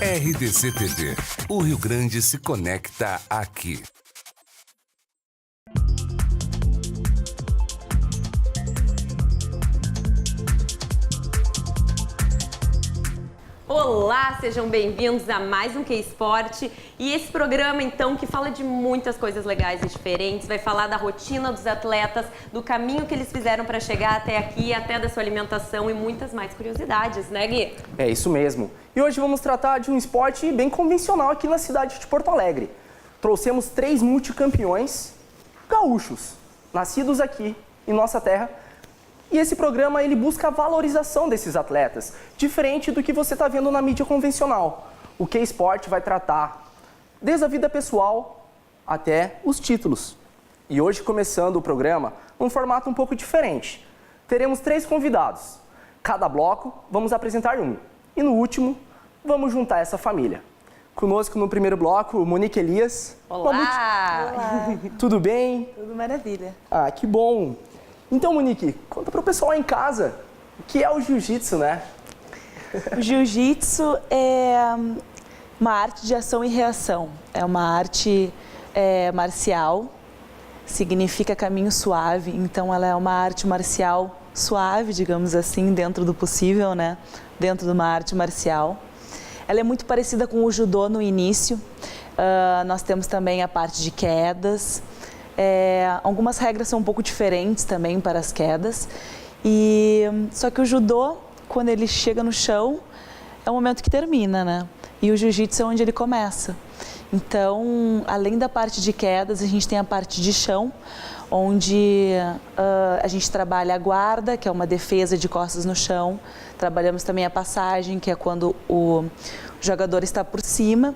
RDC TV. O Rio Grande se conecta aqui. Olá, sejam bem-vindos a mais um Q-Sport. E esse programa, então, que fala de muitas coisas legais e diferentes, vai falar da rotina dos atletas, do caminho que eles fizeram para chegar até aqui, até da sua alimentação e muitas mais curiosidades, né, Gui? É isso mesmo. E hoje vamos tratar de um esporte bem convencional aqui na cidade de Porto Alegre. Trouxemos 3 multicampeões gaúchos, nascidos aqui em nossa terra. E esse programa ele busca a valorização desses atletas, diferente do que você está vendo na mídia convencional. O Q-Sport vai tratar desde a vida pessoal até os títulos. E hoje, começando o programa, um formato um pouco diferente. Teremos 3 convidados. Cada bloco, vamos apresentar um. E no último, vamos juntar essa família. Conosco no primeiro bloco, Monique Elias. Olá! Olá! Tudo bem? Tudo maravilha. Ah, que bom! Então, Monique, conta para o pessoal aí em casa o que é o jiu-jitsu, né? O jiu-jitsu é uma arte de ação e reação. É uma arte marcial, significa caminho suave. Então, ela é uma arte marcial suave, digamos assim, dentro do possível, né? Dentro de uma arte marcial. Ela é muito parecida com o judô no início. Nós temos também a parte de quedas. Algumas regras são um pouco diferentes também para as quedas. Só que o judô, quando ele chega no chão, é o momento que termina, né? E o jiu-jitsu é onde ele começa. Então, além da parte de quedas, a gente tem a parte de chão, onde a gente trabalha a guarda, que é uma defesa de costas no chão. Trabalhamos também a passagem, que é quando o jogador está por cima.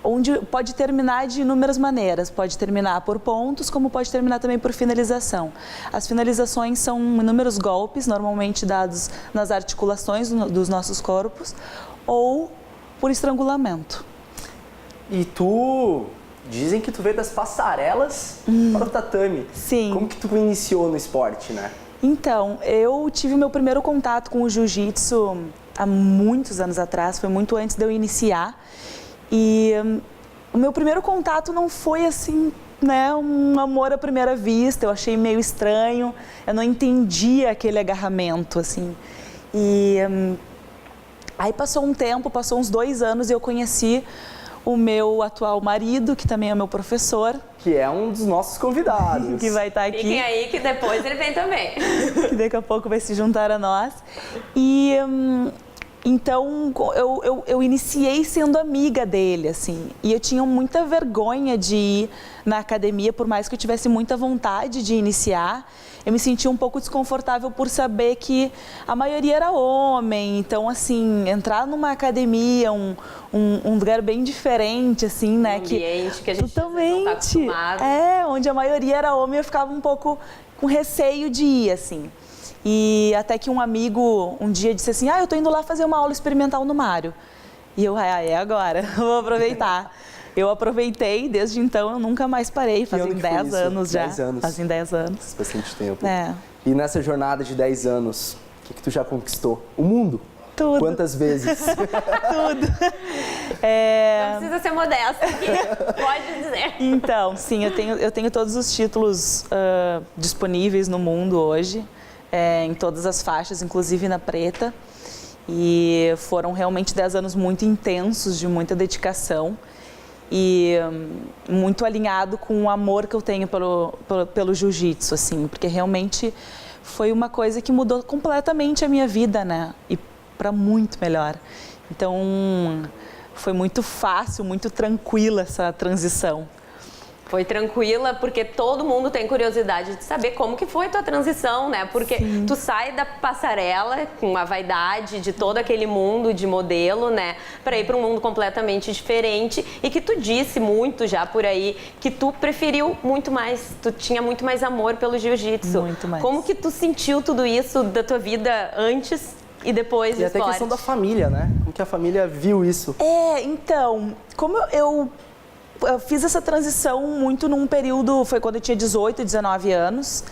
Onde pode terminar de inúmeras maneiras, pode terminar por pontos, como pode terminar também por finalização. As finalizações são inúmeros golpes, normalmente dados nas articulações dos nossos corpos, ou por estrangulamento. E dizem que tu veio das passarelas para o tatame. Sim. Como que tu iniciou no esporte, né? Então, eu tive o meu primeiro contato com o jiu-jitsu há muitos anos atrás, foi muito antes de eu iniciar. E o meu primeiro contato não foi assim, né, um amor à primeira vista, eu achei meio estranho, eu não entendia aquele agarramento, assim. Aí passou um tempo, passou uns 2 anos e eu conheci o meu atual marido, que também é meu professor. Que é um dos nossos convidados. Que vai estar aqui. Fiquem aí que depois ele vem também. Que daqui a pouco vai se juntar a nós. Então, eu iniciei sendo amiga dele, assim, e eu tinha muita vergonha de ir na academia, por mais que eu tivesse muita vontade de iniciar, eu me sentia um pouco desconfortável por saber que a maioria era homem, então, assim, entrar numa academia, um lugar bem diferente, assim, né? Um ambiente que a gente totalmente, não tá acostumado. onde a maioria era homem, eu ficava um pouco com receio de ir, assim. E até que um amigo um dia disse assim, eu tô indo lá fazer uma aula experimental no Mário. E eu, é agora, vou aproveitar. Eu aproveitei, desde então eu nunca mais parei, fazem 10 anos já. 10 anos. Fazem 10 anos. Bastante tempo. É. E nessa jornada de 10 anos, o que tu já conquistou? O mundo? Tudo. Quantas vezes? Tudo. Não precisa ser modesta aqui, pode dizer. Então, sim, eu tenho todos os títulos disponíveis no mundo hoje. Em todas as faixas, inclusive na preta, e foram realmente 10 anos muito intensos, de muita dedicação e muito alinhado com o amor que eu tenho pelo jiu-jitsu, assim, porque realmente foi uma coisa que mudou completamente a minha vida, né, e para muito melhor. Então, foi muito fácil, muito tranquila essa transição. Foi tranquila, porque todo mundo tem curiosidade de saber como que foi tua transição, né? Porque Sim. tu sai da passarela com a vaidade de todo aquele mundo de modelo, né? Para ir para um mundo completamente diferente e que tu disse muito já por aí que tu preferiu muito mais, tu tinha muito mais amor pelo jiu-jitsu. Muito mais. Como que tu sentiu tudo isso da tua vida antes e depois do E até a esporte? questão da família, né? Como que a família viu isso? Então, como eu fiz essa transição muito num período, foi quando eu tinha 18, 19 anos.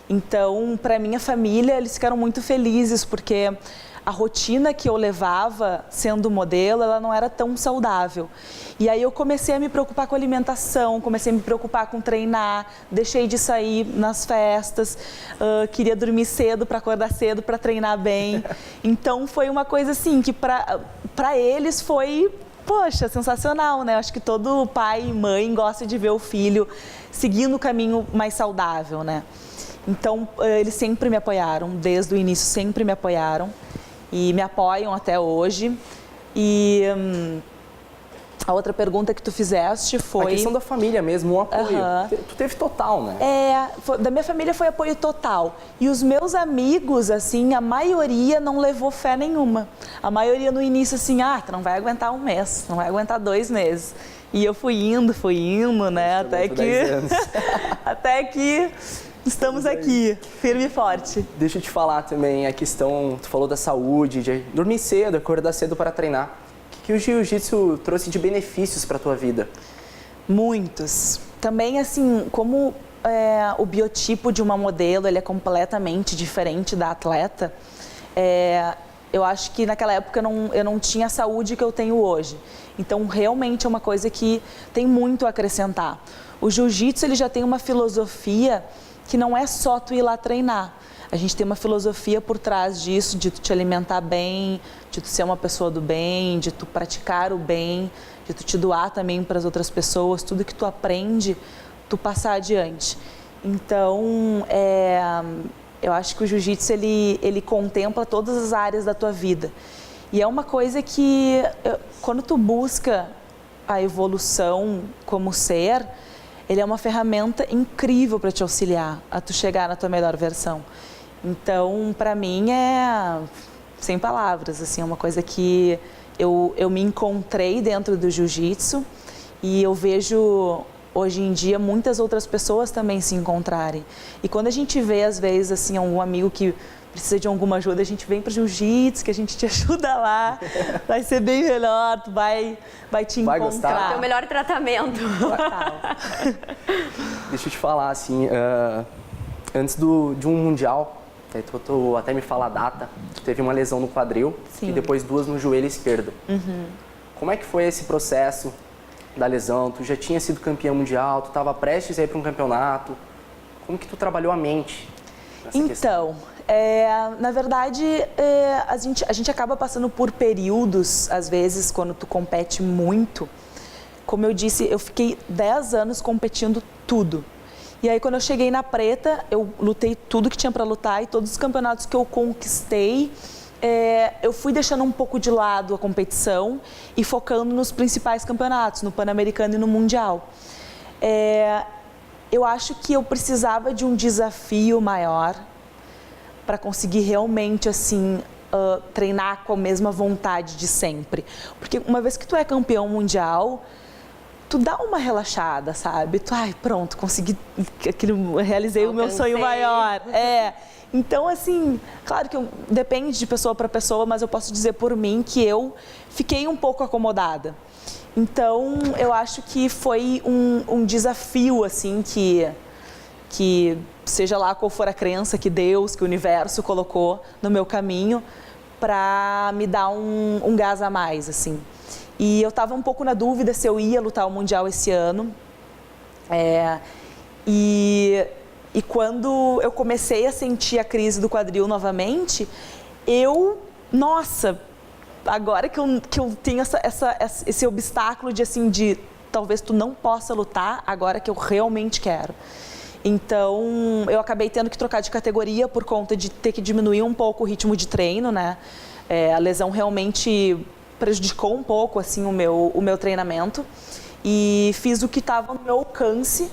Então, para minha família, eles ficaram muito felizes, porque a rotina que eu levava sendo modelo, ela não era tão saudável. E aí eu comecei a me preocupar com a alimentação, comecei a me preocupar com treinar, deixei de sair nas festas, queria dormir cedo para acordar cedo para treinar bem. Então foi uma coisa assim que para eles foi, poxa, sensacional, né? Acho que todo pai e mãe gosta de ver o filho seguindo o caminho mais saudável, né? Então eles sempre me apoiaram, desde o início sempre me apoiaram e me apoiam até hoje. E a outra pergunta que tu fizeste foi... A questão da família mesmo, o apoio. Tu teve total, né? Da minha família foi apoio total. E os meus amigos, assim, a maioria não levou fé nenhuma. A maioria no início, assim, tu não vai aguentar 1 mês, não vai aguentar 2 meses. E eu fui indo, né? Até que estamos aqui, firme e forte. Deixa eu te falar também a questão, tu falou da saúde, de dormir cedo, acordar cedo para treinar. O que o jiu-jitsu trouxe de benefícios para a tua vida? Muitos. Também, assim, como o biotipo de uma modelo ele é completamente diferente da atleta, eu acho que naquela época eu não tinha a saúde que eu tenho hoje. Então, realmente é uma coisa que tem muito a acrescentar. O jiu-jitsu ele já tem uma filosofia que não é só tu ir lá treinar. A gente tem uma filosofia por trás disso, de tu te alimentar bem, de tu ser uma pessoa do bem, de tu praticar o bem, de tu te doar também para as outras pessoas, tudo que tu aprende, tu passar adiante. Então, eu acho que o jiu-jitsu ele contempla todas as áreas da tua vida. E é uma coisa que, quando tu busca a evolução como ser, ele é uma ferramenta incrível para te auxiliar a tu chegar na tua melhor versão. Então, para mim, sem palavras, assim, é uma coisa que eu me encontrei dentro do jiu-jitsu e eu vejo, hoje em dia, muitas outras pessoas também se encontrarem. E quando a gente vê, às vezes, assim, algum amigo que precisa de alguma ajuda, a gente vem para o jiu-jitsu, que a gente te ajuda lá, vai ser bem melhor, tu vai te encontrar. Vai gostar. É o melhor tratamento. Deixa eu te falar, assim, antes de um mundial, tu até me fala a data, tu teve uma lesão no quadril. Sim. E depois 2 no joelho esquerdo. Como é que foi esse processo da lesão? Tu já tinha sido campeã mundial, tu estava prestes a ir para um campeonato. Como que tu trabalhou a mente nessa questão? Na verdade, a gente acaba passando por períodos, às vezes, quando tu compete muito. Como eu disse, eu fiquei 10 anos competindo tudo. E aí, quando eu cheguei na preta, eu lutei tudo que tinha para lutar e todos os campeonatos que eu conquistei, eu fui deixando um pouco de lado a competição e focando nos principais campeonatos, no Pan-Americano e no Mundial. Eu acho que eu precisava de um desafio maior para conseguir realmente, assim, treinar com a mesma vontade de sempre. Porque uma vez que tu é campeão mundial, tu dá uma relaxada, sabe? Tu, pronto, consegui, realizei o meu sonho maior. Então, assim, claro que depende de pessoa para pessoa, mas eu posso dizer por mim que eu fiquei um pouco acomodada. Então, eu acho que foi um desafio, assim, que seja lá qual for a crença que Deus, que o universo colocou no meu caminho para me dar um gás a mais, assim. E eu estava um pouco na dúvida se eu ia lutar o Mundial esse ano. E quando eu comecei a sentir a crise do quadril novamente, nossa, agora que eu tenho esse obstáculo de talvez tu não possa lutar, agora que eu realmente quero. Então, eu acabei tendo que trocar de categoria por conta de ter que diminuir um pouco o ritmo de treino, né? A lesão realmente prejudicou um pouco, assim, o meu treinamento. E fiz o que estava no meu alcance.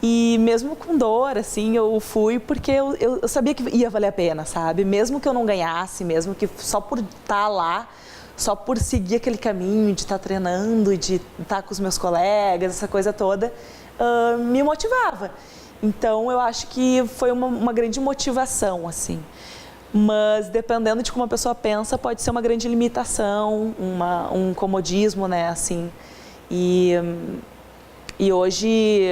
E mesmo com dor, assim, eu fui porque eu sabia que ia valer a pena, sabe? Mesmo que eu não ganhasse, mesmo que só por estar lá, só por seguir aquele caminho de estar treinando, de estar com os meus colegas, essa coisa toda, me motivava. Então, eu acho que foi uma grande motivação, assim. Mas, dependendo de como a pessoa pensa, pode ser uma grande limitação, um comodismo, né, assim. E hoje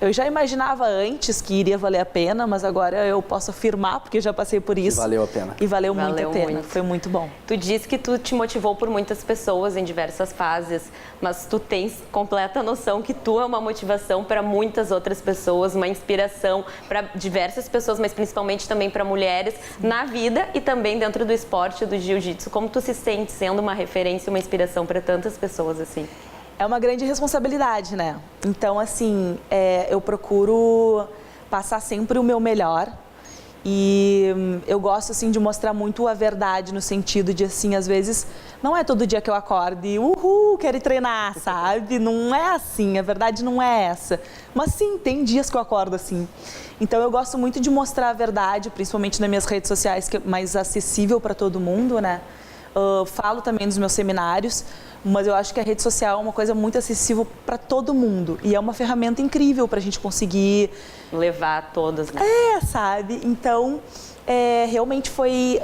Eu já imaginava antes que iria valer a pena, mas agora eu posso afirmar, porque já passei por isso. Valeu a pena. E valeu muito a pena, muito. foi muito bom. Tu disse que tu te motivou por muitas pessoas em diversas fases, mas tu tens completa noção que tu é uma motivação para muitas outras pessoas, uma inspiração para diversas pessoas, mas principalmente também para mulheres na vida e também dentro do esporte do jiu-jitsu. Como tu se sente sendo uma referência, uma inspiração para tantas pessoas assim? É uma grande responsabilidade, né? Então, assim, eu procuro passar sempre o meu melhor e eu gosto, assim, de mostrar muito a verdade no sentido de, assim, às vezes, não é todo dia que eu acordo e, quero ir treinar, sabe? Não é assim, a verdade não é essa. Mas, sim, tem dias que eu acordo assim. Então, eu gosto muito de mostrar a verdade, principalmente nas minhas redes sociais, que é mais acessível para todo mundo, né? Falo também nos meus seminários, mas eu acho que a rede social é uma coisa muito acessível para todo mundo e é uma ferramenta incrível para a gente conseguir levar a todas, né? Sabe? Então, realmente foi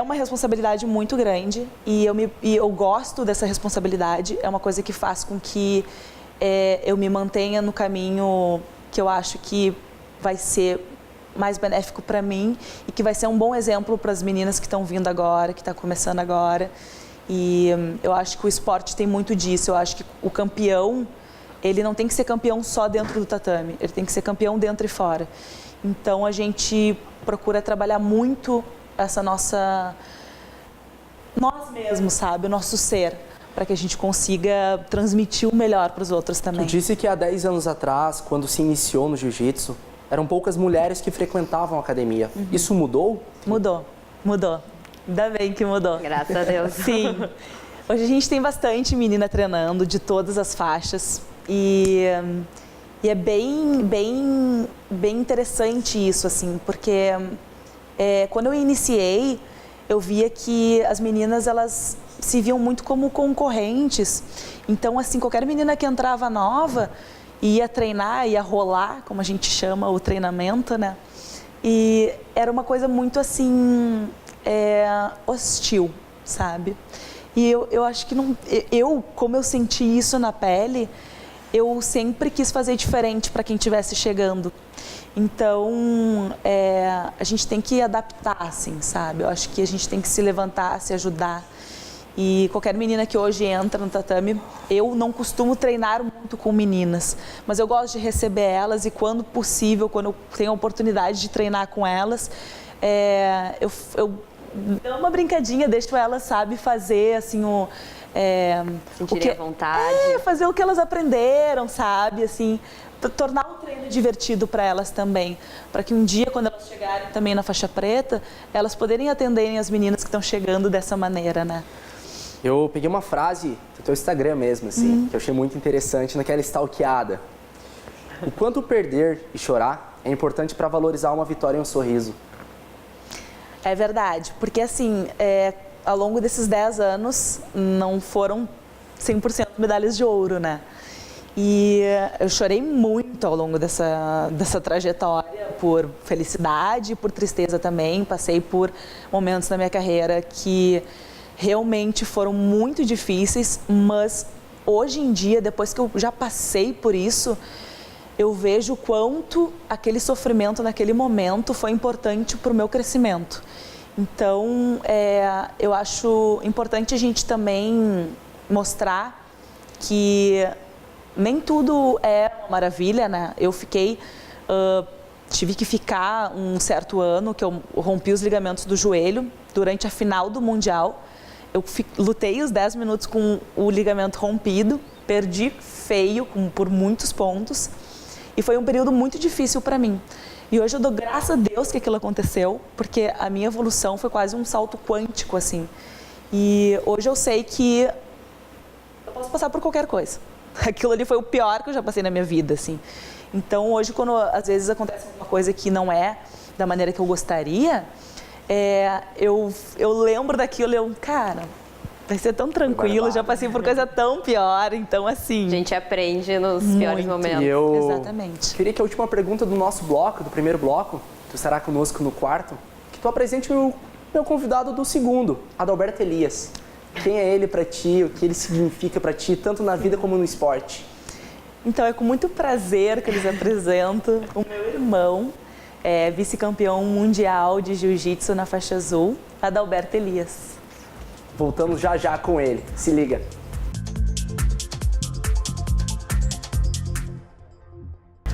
uma responsabilidade muito grande e eu gosto dessa responsabilidade. É uma coisa que faz com que eu me mantenha no caminho que eu acho que vai ser mais benéfico para mim e que vai ser um bom exemplo para as meninas que estão vindo agora, que estão começando agora. E eu acho que o esporte tem muito disso. Eu acho que o campeão, ele não tem que ser campeão só dentro do tatame, ele tem que ser campeão dentro e fora. Então a gente procura trabalhar muito essa nós mesmos, sabe? O nosso ser, para que a gente consiga transmitir o melhor para os outros também. Tu disse que há 10 anos atrás, quando se iniciou no jiu-jitsu, eram poucas mulheres que frequentavam a academia. Isso mudou? Mudou. Ainda bem que mudou. Graças a Deus. Sim. Hoje a gente tem bastante menina treinando de todas as faixas e é bem interessante isso, assim, porque quando eu iniciei, eu via que as meninas, elas se viam muito como concorrentes. Então, assim, qualquer menina que entrava nova ia treinar, ia rolar, como a gente chama o treinamento, né? E era uma coisa muito, assim, hostil, sabe? E eu acho que não... como eu senti isso na pele, eu sempre quis fazer diferente para quem estivesse chegando. Então, a gente tem que adaptar, assim, sabe? Eu acho que a gente tem que se levantar, se ajudar. E qualquer menina que hoje entra no tatame, eu não costumo treinar muito com meninas, mas eu gosto de receber elas e quando possível, quando eu tenho a oportunidade de treinar com elas, eu dou uma brincadinha, deixo elas, sabe, fazer assim sentirem à vontade. Fazer o que elas aprenderam, sabe, assim, tornar o treino divertido para elas também, para que um dia, quando elas chegarem também na faixa preta, elas poderem atenderem as meninas que estão chegando dessa maneira, né? Eu peguei uma frase do teu Instagram mesmo, assim, que eu achei muito interessante naquela stalkeada. O quanto perder e chorar é importante para valorizar uma vitória e um sorriso. É verdade, porque assim, ao longo desses 10 anos, não foram 100% medalhas de ouro, né? E eu chorei muito ao longo dessa trajetória, por felicidade, por tristeza também. Passei por momentos na minha carreira que realmente foram muito difíceis, mas hoje em dia, depois que eu já passei por isso, eu vejo o quanto aquele sofrimento naquele momento foi importante para o meu crescimento. Então, eu acho importante a gente também mostrar que nem tudo é uma maravilha, né? Eu tive que ficar um certo ano, que eu rompi os ligamentos do joelho durante a final do Mundial. Eu lutei os 10 minutos com o ligamento rompido, perdi feio, por muitos pontos. E foi um período muito difícil para mim. E hoje eu dou graças a Deus que aquilo aconteceu, porque a minha evolução foi quase um salto quântico, assim. E hoje eu sei que eu posso passar por qualquer coisa. Aquilo ali foi o pior que eu já passei na minha vida, assim. Então hoje, quando às vezes acontece alguma coisa que não é da maneira que eu gostaria, eu lembro daquilo, cara, vai ser tão tranquilo, já passei por coisa tão pior, então assim... A gente aprende nos piores momentos. E eu Exatamente. queria que a última pergunta do nosso bloco, do primeiro bloco, tu estará conosco no quarto, que tu apresente o meu convidado do segundo, Adalberto Elias. Quem é ele para ti, o que ele significa para ti, tanto na vida como no esporte? Então é com muito prazer que eu lhes apresento o meu irmão, vice-campeão mundial de jiu-jitsu na faixa azul, Adalberto Elias. Voltamos já já com ele. Se liga.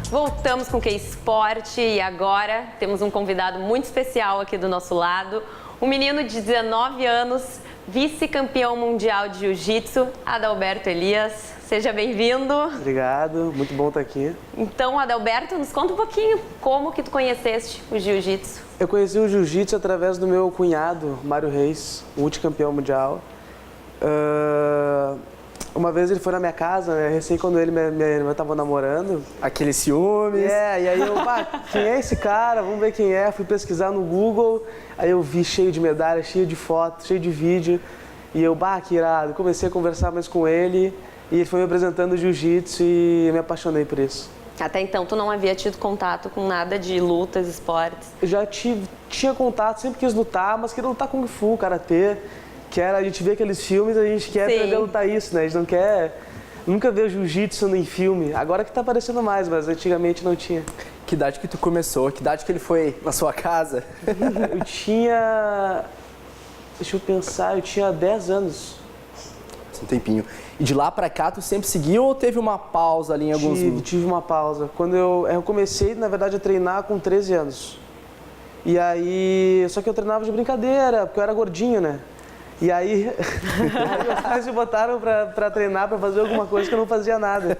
Voltamos com o K-Sport e agora temos um convidado muito especial aqui do nosso lado. Um menino de 19 anos, vice-campeão mundial de jiu-jitsu, Adalberto Elias. Seja bem-vindo. Obrigado, muito bom estar aqui. Então, Adalberto, nos conta um pouquinho como que tu conheceste o jiu-jitsu. Eu conheci o jiu-jitsu através do meu cunhado, Mário Reis, multicampeão mundial. Uma vez ele foi na minha casa, né, recém quando ele e minha irmã estavam namorando. Aqueles ciúmes. E aí eu, quem é esse cara? Vamos ver quem é. Fui pesquisar no Google, aí eu vi cheio de medalha, cheio de foto, cheio de vídeo. E eu, que irado. Comecei a conversar mais com ele e ele foi me apresentando o jiu-jitsu e eu me apaixonei por isso. Até então, tu não havia tido contato com nada de lutas, esportes? Eu já tinha contato, sempre quis lutar, mas queria lutar Kung Fu, Karatê. A gente vê aqueles filmes, a gente quer aprender a lutar isso, né? A gente não quer nunca ver o jiu-jitsu em filme. Agora que tá aparecendo mais, mas antigamente não tinha. Que idade que tu começou? Que idade que ele foi na sua casa? Eu tinha... Deixa eu pensar, eu tinha 10 anos. Um tempinho. E de lá pra cá tu sempre seguiu ou teve uma pausa ali em alguns... Tive uma pausa. Quando eu comecei, na verdade, a treinar com 13 anos. E aí... Só que eu treinava de brincadeira, porque eu era gordinho, né? E aí, meus pais me botaram pra treinar, pra fazer alguma coisa que eu não fazia nada.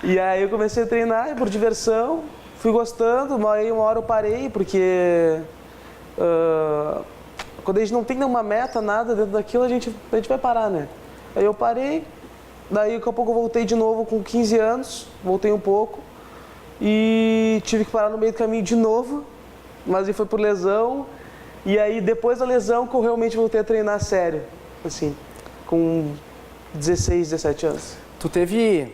E aí eu comecei a treinar por diversão, fui gostando, aí uma hora eu parei, porque quando a gente não tem nenhuma meta, nada dentro daquilo, a gente vai parar, né? Aí eu parei, daí daqui a pouco eu voltei de novo com 15 anos, voltei um pouco e tive que parar no meio do caminho de novo, mas aí foi por lesão. E aí, depois da lesão, que eu realmente voltei a treinar sério, assim, com 16, 17 anos. Tu teve,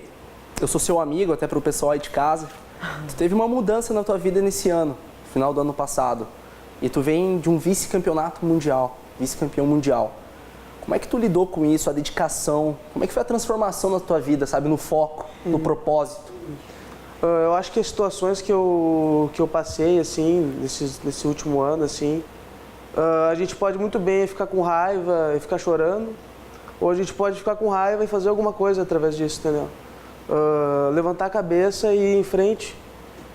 eu sou seu amigo, até pro pessoal aí de casa, tu teve uma mudança na tua vida nesse ano, final do ano passado, e tu vem de um vice-campeonato mundial, vice-campeão mundial. Como é que tu lidou com isso, a dedicação, como é que foi a transformação na tua vida, sabe, no foco, no propósito? Eu acho que as situações que eu passei, assim, nesse último ano, assim, a gente pode muito bem ficar com raiva e ficar chorando, ou a gente pode ficar com raiva e fazer alguma coisa através disso, entendeu? Levantar a cabeça e ir em frente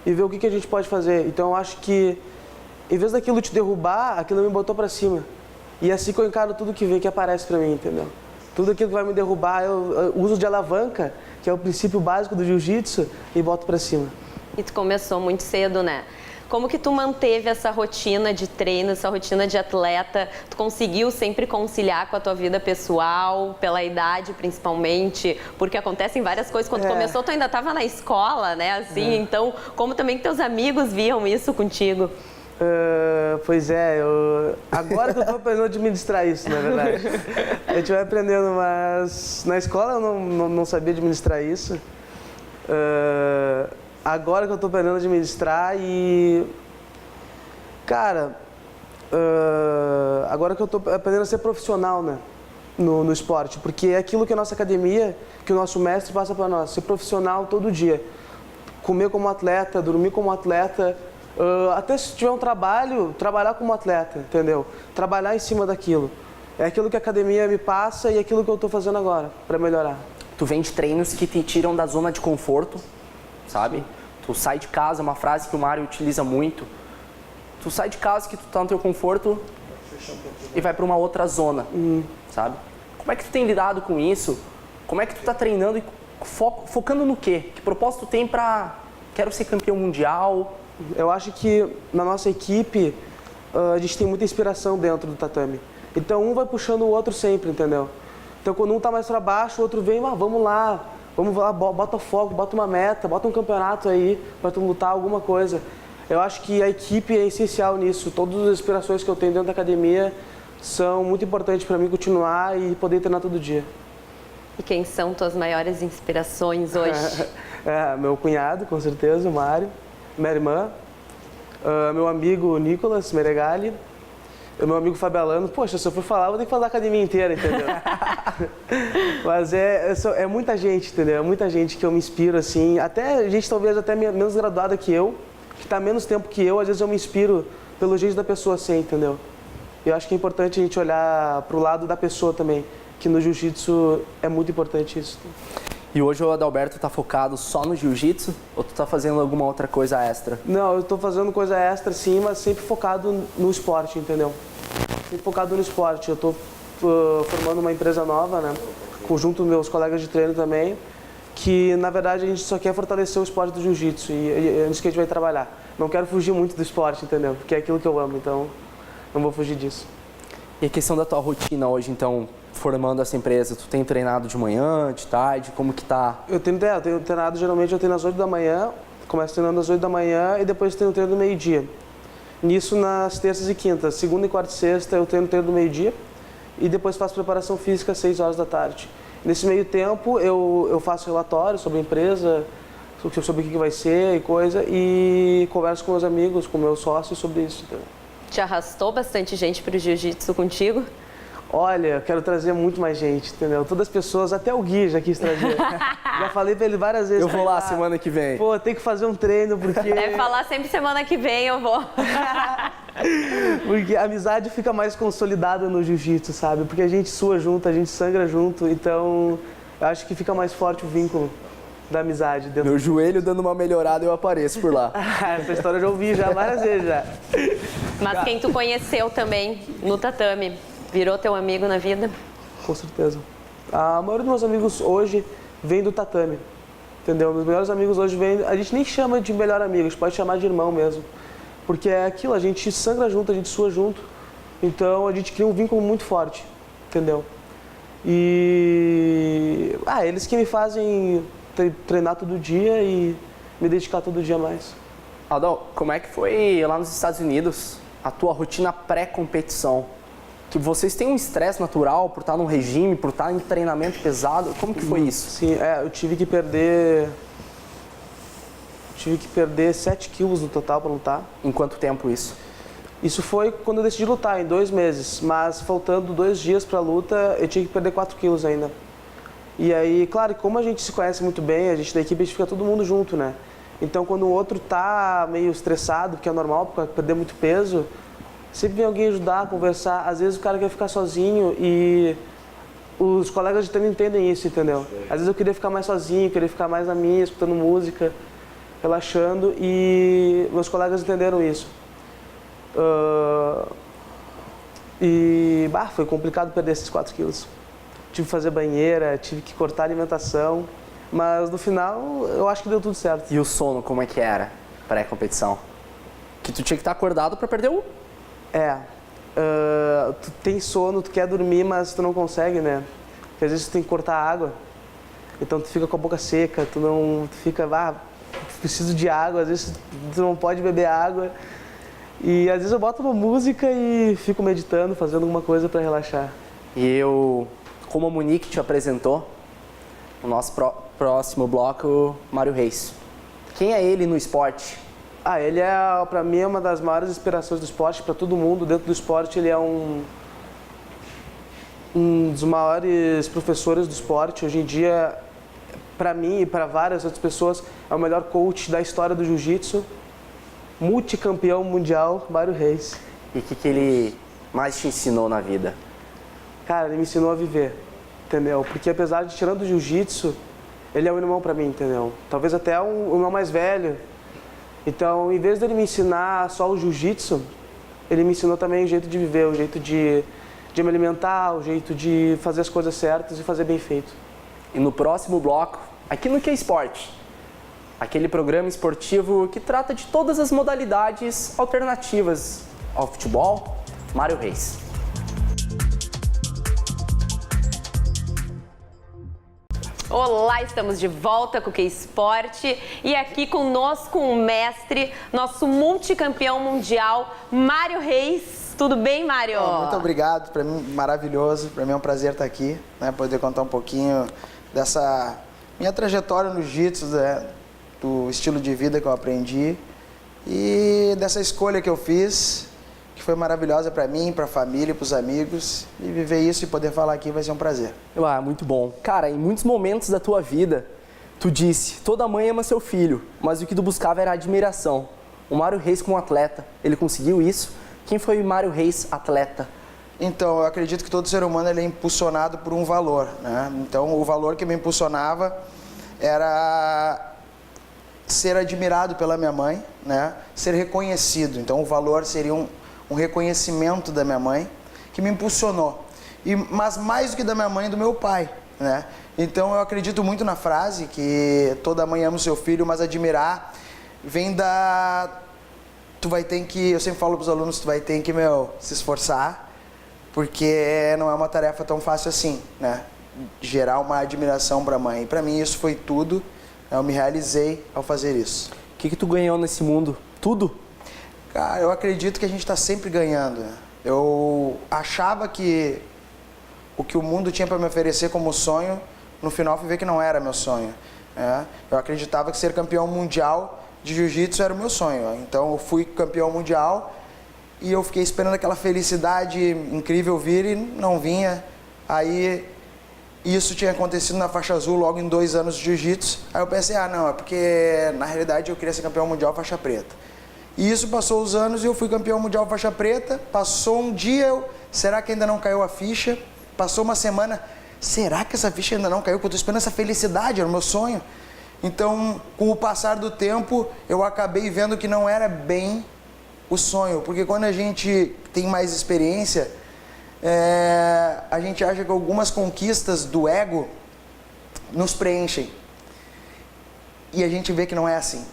e ver o que a gente pode fazer. Então eu acho que, em vez daquilo te derrubar, aquilo me botou pra cima. E é assim que eu encaro tudo que aparece pra mim, entendeu? Tudo aquilo que vai me derrubar, eu uso de alavanca, que é o princípio básico do jiu-jitsu, e boto pra cima. E tu começou muito cedo, né? Como que tu manteve essa rotina de treino, essa rotina de atleta? Tu conseguiu sempre conciliar com a tua vida pessoal, pela idade principalmente? Porque acontecem várias coisas. Quando começou, tu ainda estava na escola, né? Assim, então, como também que teus amigos viam isso contigo? Pois é, agora que eu estou aprendendo a administrar isso, na verdade. A gente vai aprendendo, mas na escola eu não sabia administrar isso. Agora que eu estou aprendendo a administrar e... Cara, agora que eu estou aprendendo a ser profissional, né, no esporte, porque é aquilo que a nossa academia, que o nosso mestre passa para nós, ser profissional todo dia. Comer como atleta, dormir como atleta, até se tiver um trabalho, trabalhar como atleta, entendeu? Trabalhar em cima daquilo. É aquilo que a academia me passa e é aquilo que eu estou fazendo agora, para melhorar. Tu vem de treinos que te tiram da zona de conforto, sabe? Tu sai de casa, uma frase que o Mário utiliza muito. Tu sai de casa que tu tá no teu conforto e vai para uma outra zona, sabe? Como é que tu tem lidado com isso? Como é que tu tá treinando e focando no quê? Que propósito tu tem pra... Quero ser campeão mundial? Eu acho que na nossa equipe a gente tem muita inspiração dentro do tatame. Então um vai puxando o outro sempre, entendeu? Então quando um tá mais para baixo, o outro vem, vamos lá, bota foco, bota uma meta, bota um campeonato aí para tu lutar alguma coisa. Eu acho que a equipe é essencial nisso. Todas as inspirações que eu tenho dentro da academia são muito importantes para mim continuar e poder treinar todo dia. E quem são tuas maiores inspirações hoje? Meu cunhado, com certeza, o Mário, minha irmã, meu amigo Nicolas Meregali, O meu amigo Fabialano, poxa, se eu for falar, eu vou ter que fazer a academia inteira, entendeu? Mas é muita gente, entendeu? É muita gente que eu me inspiro, assim, até gente talvez até menos graduada que eu, que está menos tempo que eu, às vezes eu me inspiro pelo jeito da pessoa ser, entendeu? Eu acho que é importante a gente olhar para o lado da pessoa também, que no jiu-jitsu é muito importante isso. E hoje o Adalberto tá focado só no jiu-jitsu ou tu tá fazendo alguma outra coisa extra? Não, eu tô fazendo coisa extra sim, mas sempre focado no esporte, entendeu? Sempre focado no esporte. Eu tô formando uma empresa nova, né? Junto com meus colegas de treino também, que na verdade a gente só quer fortalecer o esporte do jiu-jitsu e é nisso que a gente vai trabalhar. Não quero fugir muito do esporte, entendeu? Porque é aquilo que eu amo, então não vou fugir disso. E a questão da tua rotina hoje, então, formando essa empresa, tu tem treinado de manhã, de tarde, como que tá? Eu tenho treinado, geralmente eu treino às 8 da manhã, começo treinando às 8 da manhã e depois tenho treino do meio-dia. Nisso nas terças e quintas, segunda, quarta e sexta eu treino do meio-dia e depois faço preparação física às 6 horas da tarde. Nesse meio tempo eu faço relatório sobre a empresa, sobre o que vai ser e coisa, e converso com meus amigos, com meus sócios sobre isso. Entendeu? Te arrastou bastante gente para o jiu-jitsu contigo? Olha, eu quero trazer muito mais gente, entendeu? Todas as pessoas, até o Gui já quis trazer. Já falei pra ele várias vezes. Eu vou lá semana que vem. Pô, tem que fazer um treino, porque... Deve falar sempre semana que vem eu vou. Porque a amizade fica mais consolidada no jiu-jitsu, sabe? Porque a gente sua junto, a gente sangra junto, então eu acho que fica mais forte o vínculo da amizade. Meu joelho dando uma melhorada, eu apareço por lá. Essa história eu já ouvi já várias vezes já. Mas quem tu conheceu também no tatame, virou teu amigo na vida? Com certeza. A maioria dos meus amigos hoje vem do tatame, entendeu? Meus melhores amigos hoje vêm... A gente nem chama de melhor amigo, a gente pode chamar de irmão mesmo. Porque é aquilo, a gente sangra junto, a gente sua junto. Então a gente cria um vínculo muito forte, entendeu? E... eles que me fazem treinar todo dia e me dedicar todo dia mais. Aldão, como é que foi lá nos Estados Unidos a tua rotina pré-competição? Que vocês têm um estresse natural por estar num regime, por estar em treinamento pesado. Como que foi isso? Sim, eu tive que perder 7 quilos no total para lutar. Em quanto tempo isso? Isso foi quando eu decidi lutar, em 2 meses. Mas faltando 2 dias para a luta, eu tinha que perder 4 quilos ainda. E aí, claro, como a gente se conhece muito bem, a gente da equipe, a gente fica todo mundo junto, né? Então, quando o outro tá meio estressado, porque é normal, porque perder muito peso, sempre vem alguém ajudar, conversar. Às vezes o cara quer ficar sozinho e os colegas de treino entendem isso, entendeu? Às vezes eu queria ficar mais sozinho, queria ficar mais na minha, escutando música, relaxando, e meus colegas entenderam isso. Foi complicado perder esses 4 quilos. Tive que fazer banheira, tive que cortar a alimentação, mas no final eu acho que deu tudo certo. E o sono, como é que era pré-competição? Que tu tinha que estar acordado para perder o... Tu tem sono, tu quer dormir, mas tu não consegue, né? Porque às vezes tu tem que cortar água, então tu fica com a boca seca, tu fica, preciso de água, às vezes tu não pode beber água. E às vezes eu boto uma música e fico meditando, fazendo alguma coisa para relaxar. E eu, como a Monique te apresentou, o nosso próximo bloco, Mário Reis. Quem é ele no esporte? Ele pra mim, é uma das maiores inspirações do esporte, para todo mundo. Dentro do esporte, ele é um dos maiores professores do esporte. Hoje em dia, para mim e para várias outras pessoas, é o melhor coach da história do jiu-jitsu. Multicampeão mundial, Mário Reis. E o que ele mais te ensinou na vida? Cara, ele me ensinou a viver, entendeu? Porque apesar de tirando o jiu-jitsu, ele é um irmão pra mim, entendeu? Talvez até um irmão mais velho. Então, em vez dele me ensinar só o jiu-jitsu, ele me ensinou também o jeito de viver, o jeito de me alimentar, o jeito de fazer as coisas certas e fazer bem feito. E no próximo bloco, aqui no Que Esporte, aquele programa esportivo que trata de todas as modalidades alternativas ao futebol, Mário Reis. Olá, estamos de volta com o Que Esporte e aqui conosco um mestre, nosso multicampeão mundial, Mário Reis. Tudo bem, Mário? Muito obrigado, para mim maravilhoso, para mim é um prazer estar aqui, né, poder contar um pouquinho dessa minha trajetória no jiu-jitsu, né, do estilo de vida que eu aprendi e dessa escolha que eu fiz, que que foi maravilhosa para mim, para a família, para os amigos. E viver isso e poder falar aqui vai ser um prazer. Ah, muito bom. Cara, em muitos momentos da tua vida, tu disse, toda mãe ama seu filho, mas o que tu buscava era admiração. O Mário Reis como atleta, ele conseguiu isso? Quem foi o Mário Reis atleta? Então, eu acredito que todo ser humano ele é impulsionado por um valor, né? Então, o valor que me impulsionava era ser admirado pela minha mãe, né? Ser reconhecido. Então, o valor seria um reconhecimento da minha mãe que me impulsionou. Mas mais do que da minha mãe, do meu pai, né? Então, eu acredito muito na frase que toda mãe ama o seu filho, mas admirar vem da... Tu vai ter que... Eu sempre falo para os alunos, tu vai ter que, se esforçar, porque não é uma tarefa tão fácil assim, né? Gerar uma admiração para a mãe. E para mim isso foi tudo. Eu me realizei ao fazer isso. O que tu ganhou nesse mundo? Tudo? Cara, eu acredito que a gente está sempre ganhando, né? Eu achava que o que o mundo tinha para me oferecer como sonho, no final fui ver que não era meu sonho, né? Eu acreditava que ser campeão mundial de jiu-jitsu era o meu sonho. Então eu fui campeão mundial e eu fiquei esperando aquela felicidade incrível vir e não vinha. Aí isso tinha acontecido na faixa azul logo em 2 anos de jiu-jitsu. Aí eu pensei, não, é porque na realidade eu queria ser campeão mundial faixa preta. E isso passou os anos e eu fui campeão mundial faixa preta. Passou um dia, será que ainda não caiu a ficha? Passou uma semana, será que essa ficha ainda não caiu? Porque eu estou esperando essa felicidade, era o meu sonho. Então, com o passar do tempo, eu acabei vendo que não era bem o sonho. Porque quando a gente tem mais experiência, a gente acha que algumas conquistas do ego nos preenchem. E a gente vê que não é assim,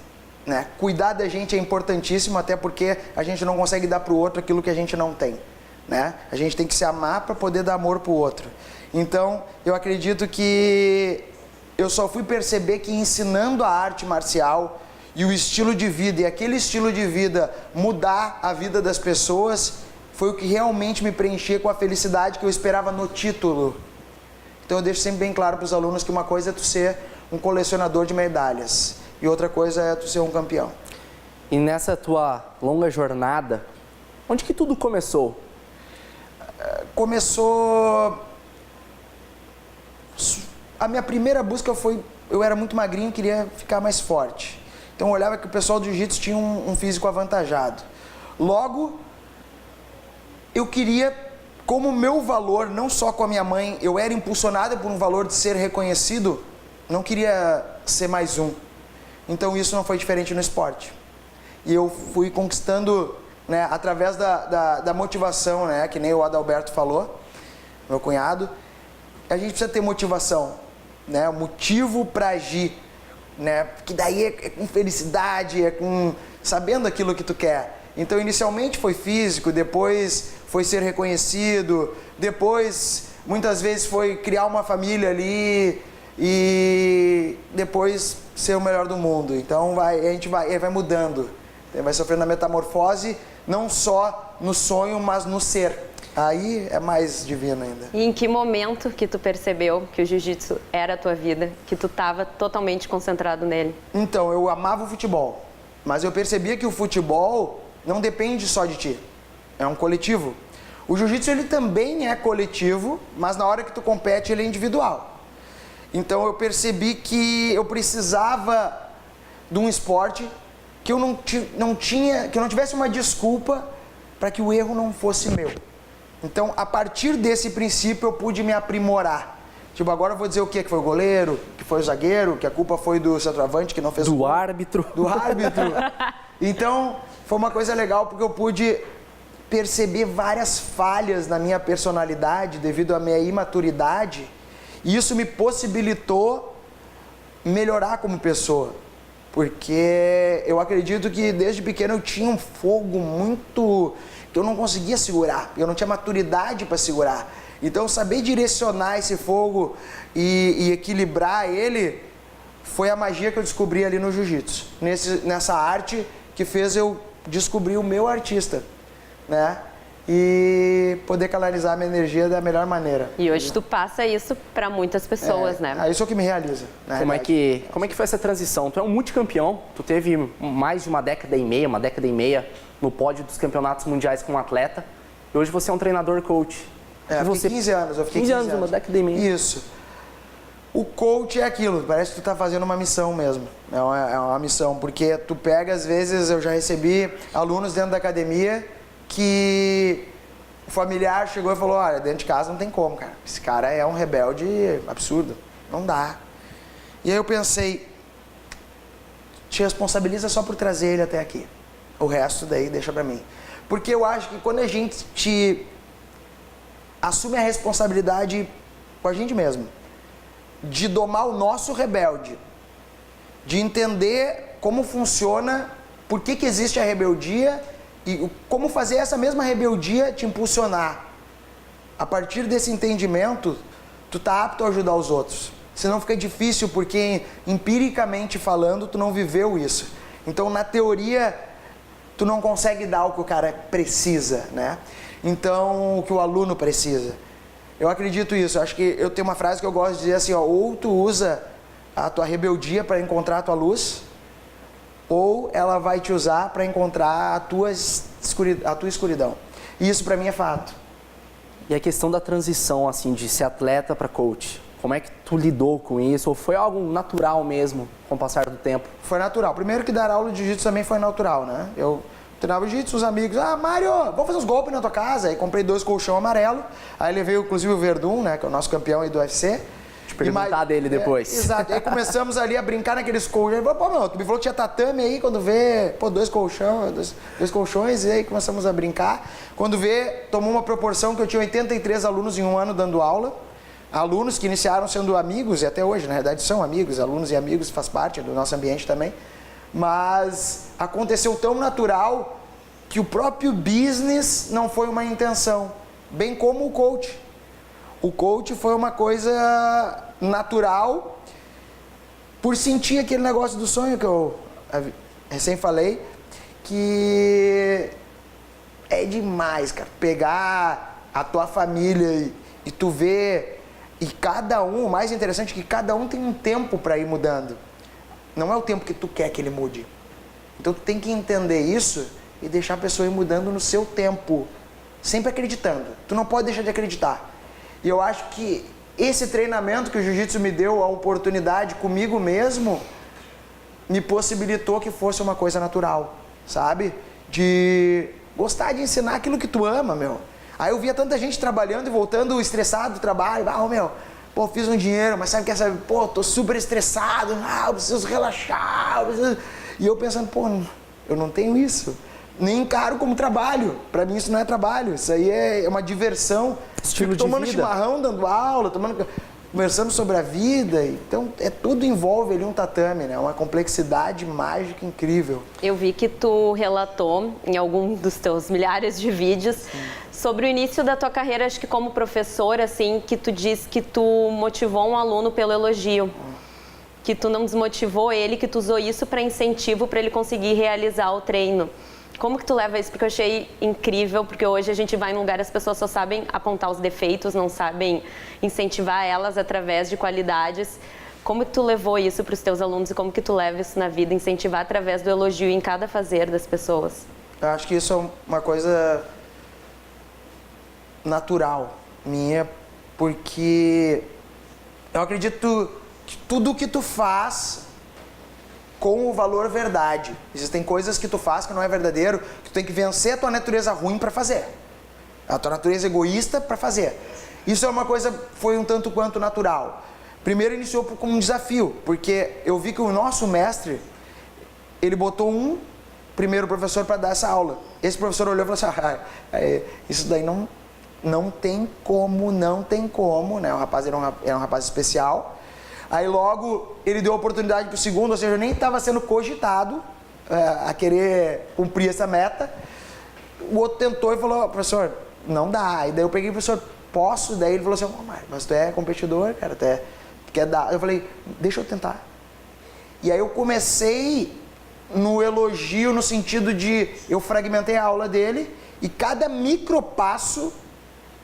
né? Cuidar da gente é importantíssimo, até porque a gente não consegue dar para o outro aquilo que a gente não tem, né? A gente tem que se amar para poder dar amor para o outro. Então, eu acredito que eu só fui perceber que ensinando a arte marcial e o estilo de vida, e aquele estilo de vida mudar a vida das pessoas, foi o que realmente me preenchia com a felicidade que eu esperava no título. Então eu deixo sempre bem claro para os alunos que uma coisa é tu ser um colecionador de medalhas e outra coisa é tu ser um campeão. E nessa tua longa jornada, onde que tudo começou? Começou... A minha primeira busca foi... Eu era muito magrinho e queria ficar mais forte. Então eu olhava que o pessoal do jiu-jitsu tinha um físico avantajado. Logo, eu queria, como meu valor, não só com a minha mãe, eu era impulsionado por um valor de ser reconhecido, não queria ser mais um. Então isso não foi diferente no esporte. E eu fui conquistando, né, através da motivação, né, que nem o Adalberto falou, meu cunhado, a gente precisa ter motivação, né, motivo para agir, né, que daí é com felicidade, é com sabendo aquilo que tu quer. Então inicialmente foi físico, depois foi ser reconhecido, depois muitas vezes foi criar uma família ali e depois ser o melhor do mundo. Então a gente vai mudando, vai sofrendo a metamorfose, não só no sonho, mas no ser. Aí é mais divino ainda. E em que momento que tu percebeu que o jiu-jitsu era a tua vida, que tu estava totalmente concentrado nele? Então, eu amava o futebol, mas eu percebia que o futebol não depende só de ti, é um coletivo. O jiu-jitsu ele também é coletivo, mas na hora que tu compete ele é individual. Então eu percebi que eu precisava de um esporte que eu não tivesse uma desculpa para que o erro não fosse meu. Então, a partir desse princípio, eu pude me aprimorar. Tipo, agora eu vou dizer o quê? Que foi o goleiro, que foi o zagueiro, que a culpa foi do centroavante que não fez o gol. Do árbitro. Do árbitro. Então, foi uma coisa legal porque eu pude perceber várias falhas na minha personalidade devido à minha imaturidade. E isso me possibilitou melhorar como pessoa. Porque eu acredito que desde pequeno eu tinha um fogo muito... que eu não conseguia segurar, eu não tinha maturidade para segurar. Então, saber direcionar esse fogo e equilibrar ele foi a magia que eu descobri ali no jiu-jitsu. Nessa arte que fez eu descobrir o meu artista, né? e poder canalizar a minha energia da melhor maneira. E hoje tu passa isso para muitas pessoas, né? Isso é o que me realiza. Como é que foi essa transição? Tu é um multicampeão, tu teve mais de uma década e meia no pódio dos campeonatos mundiais como atleta, e hoje você é um treinador coach. Eu fiquei 15 anos, eu fiquei 15 anos, uma década e meia. Isso. O coach é aquilo, parece que tu tá fazendo uma missão mesmo. É uma missão, porque tu pega, às vezes, eu já recebi alunos dentro da academia que o familiar chegou e falou, olha, dentro de casa não tem como, cara. Esse cara é um rebelde absurdo, não dá. E aí eu pensei, te responsabiliza só por trazer ele até aqui. O resto daí deixa pra mim. Porque eu acho que quando a gente assume a responsabilidade com a gente mesmo, de domar o nosso rebelde, de entender como funciona, por que existe a rebeldia e como fazer essa mesma rebeldia te impulsionar. A partir desse entendimento, tu tá apto a ajudar os outros. Senão fica difícil, porque empiricamente falando, tu não viveu isso. Então, na teoria, tu não consegue dar o que o cara precisa, né? Então, o que o aluno precisa. Eu acredito isso. Eu acho que eu tenho uma frase que eu gosto de dizer assim, ó, ou tu usa a tua rebeldia para encontrar a tua luz, ou ela vai te usar para encontrar a tua escuridão. E isso para mim é fato. E a questão da transição, assim, de ser atleta para coach, como é que tu lidou com isso? Ou foi algo natural mesmo, com o passar do tempo? Foi natural. Primeiro que dar aula de jiu-jitsu também foi natural, né? Eu treinava jiu-jitsu, os amigos, Mário, vamos fazer uns golpes na tua casa. Aí comprei 2 colchão amarelo, aí levei inclusive o Verdun, né, que é o nosso campeão aí do UFC. Te perguntar dele depois. Exato, aí começamos ali a brincar naqueles colchões. Pô, meu, tu me falou que tinha tatame aí, quando vê, pô, 2 colchões, e aí começamos a brincar. Quando vê, tomou uma proporção que eu tinha 83 alunos em um ano dando aula. Alunos que iniciaram sendo amigos, e até hoje, na verdade, são amigos, alunos e amigos, faz parte do nosso ambiente também. Mas aconteceu tão natural que o próprio business não foi uma intenção, bem como o coach. O coach foi uma coisa natural por sentir aquele negócio do sonho que eu recém falei, que é demais, cara, pegar a tua família e tu ver, e cada um, o mais interessante é que cada um tem um tempo para ir mudando. Não é o tempo que tu quer que ele mude. Então tu tem que entender isso e deixar a pessoa ir mudando no seu tempo, sempre acreditando. Tu não pode deixar de acreditar. E eu acho que esse treinamento que o jiu-jitsu me deu, a oportunidade comigo mesmo, me possibilitou que fosse uma coisa natural, sabe? De gostar de ensinar aquilo que tu ama, meu. Aí eu via tanta gente trabalhando e voltando estressado do trabalho. Meu, pô, fiz um dinheiro, mas sabe o que é, sabe? Pô, tô super estressado, eu preciso relaxar. E eu pensando, pô, eu não tenho isso. Nem encaro como trabalho. Pra mim isso não é trabalho, isso aí é uma diversão. Estilo de tomando vida. chimarrão, dando aula, conversando sobre a vida. Então, tudo envolve ali um tatame, né? Uma complexidade mágica incrível. Eu vi que tu relatou em algum dos teus milhares de vídeos sobre o início da tua carreira, acho que como professor, assim, que tu diz que tu motivou um aluno pelo elogio. Que tu não desmotivou ele, que tu usou isso para incentivo para ele conseguir realizar o treino. Como que tu leva isso? Porque eu achei incrível, porque hoje a gente vai num lugar, as pessoas só sabem apontar os defeitos, não sabem incentivar elas através de qualidades. Como que tu levou isso para os teus alunos e como que tu leva isso na vida, incentivar através do elogio em cada fazer das pessoas? Eu acho que isso é uma coisa natural minha, porque eu acredito que tudo que tu faz com o valor verdade. Existem coisas que tu faz que não é verdadeiro, que tu tem que vencer a tua natureza ruim para fazer. A tua natureza egoísta para fazer. Isso é uma coisa, foi um tanto quanto natural. Primeiro iniciou como um desafio, porque eu vi que o nosso mestre, ele botou um primeiro professor para dar essa aula. Esse professor olhou e falou assim, isso daí não tem como, né? O rapaz era um rapaz especial. Aí logo ele deu a oportunidade para o segundo, ou seja, eu nem estava sendo cogitado a querer cumprir essa meta. O outro tentou e falou, professor, não dá. E daí eu peguei, professor, posso? Daí ele falou assim, mas tu é competidor, cara, tu quer dar. Eu falei, deixa eu tentar. E aí eu comecei no elogio, no sentido de, eu fragmentei a aula dele E cada micropasso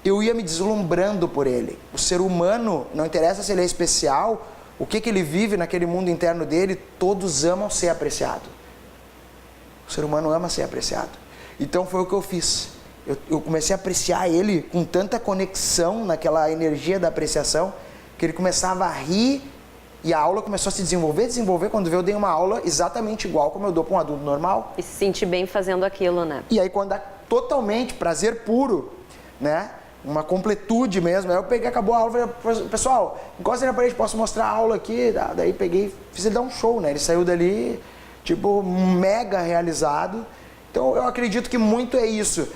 eu ia me deslumbrando por ele. O ser humano, não interessa se ele é especial, o que ele vive naquele mundo interno dele, todos amam ser apreciado. O ser humano ama ser apreciado. Então foi o que eu fiz. Eu comecei a apreciar ele com tanta conexão naquela energia da apreciação, que ele começava a rir e a aula começou a se desenvolver. Quando eu dei uma aula exatamente igual como eu dou para um adulto normal. E se sentir bem fazendo aquilo, né? E aí quando dá totalmente prazer puro, né? Uma completude mesmo. Aí eu peguei, acabou a aula, falei, pessoal, encosta aí na parede, posso mostrar a aula aqui? Daí peguei, fiz ele dar um show, né? Ele saiu dali, tipo, mega realizado. Então eu acredito que muito é isso.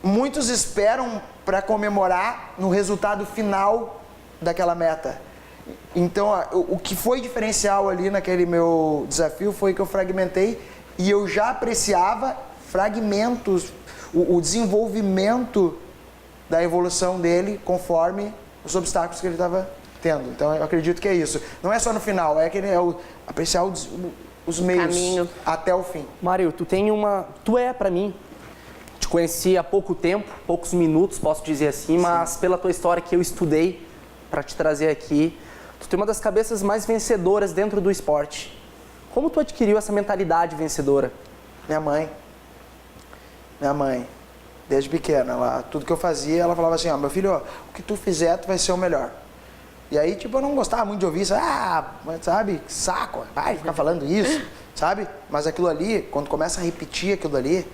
Muitos esperam para comemorar no resultado final daquela meta. Então, o que foi diferencial ali naquele meu desafio foi que eu fragmentei e eu já apreciava fragmentos, o desenvolvimento da evolução dele conforme os obstáculos que ele estava tendo. Então, eu acredito que é isso. Não é só no final, é que apreciar os meios caminho até o fim. Mário, tu é para mim, te conheci há pouco tempo, poucos minutos, posso dizer assim, mas pela tua história que eu estudei para te trazer aqui, tu tem uma das cabeças mais vencedoras dentro do esporte. Como tu adquiriu essa mentalidade vencedora? Minha mãe, desde pequena, tudo que eu fazia, ela falava assim, meu filho, o que tu fizer, tu vai ser o melhor. E aí, tipo, eu não gostava muito de ouvir isso, sabe, saco, vai ficar falando isso, sabe? Mas aquilo ali, quando começa a repetir aquilo ali,